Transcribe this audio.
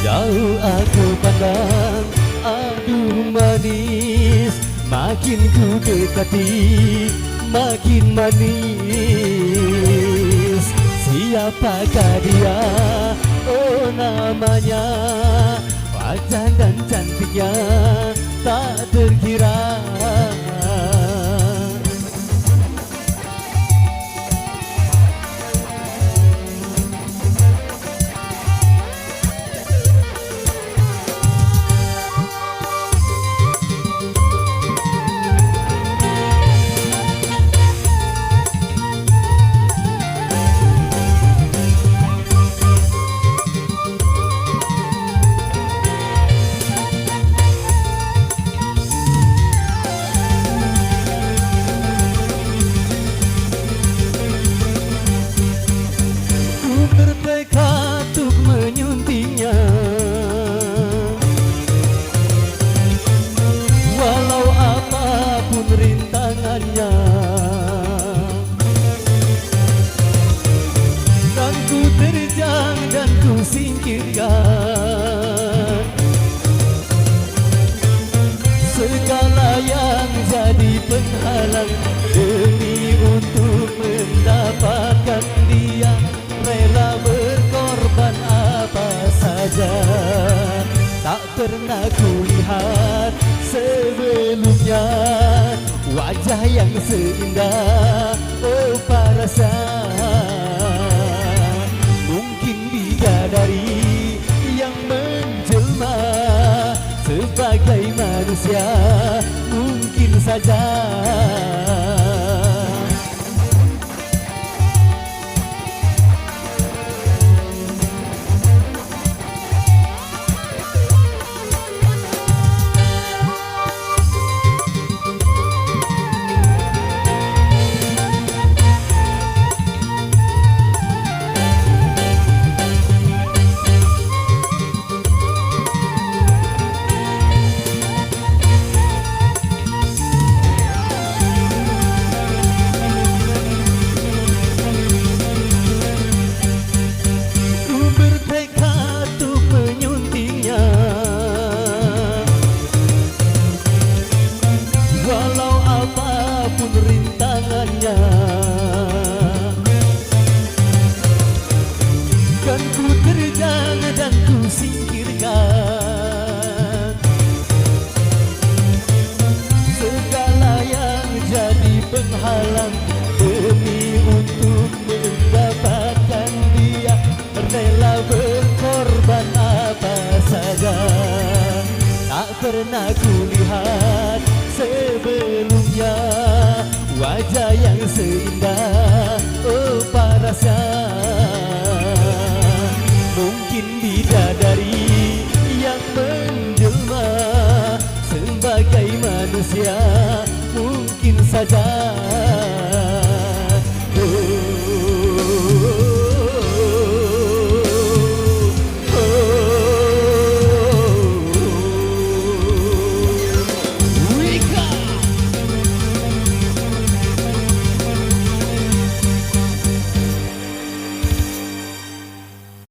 Jauh aku pandang, aduh manis, makin ku dekati, makin manis. Siapakah dia? Oh namanya, wajah dan cantiknya tak terkira. Bertekad untuk menyuntingnya, walau apapun rintangannya. Dan ku terjang dan ku singkirkan segala yang jadi penghalang demi untuk mendapatkan dia. Rela berkorban apa saja, tak pernah kulihat sebelumnya wajah yang seindah oh parasa. Mungkin bidadari yang menjelma sebagai manusia, mungkin saja. Kan ku terjang dan ku singkirkan segala yang jadi penghalang demi untuk mendapatkan dia. Rela berkorban apa saja, tak pernah kulihat sebelumnya wajah yang seindah oh parasa. Mungkin bidadari yang menjelma sebagai manusia, mungkin saja.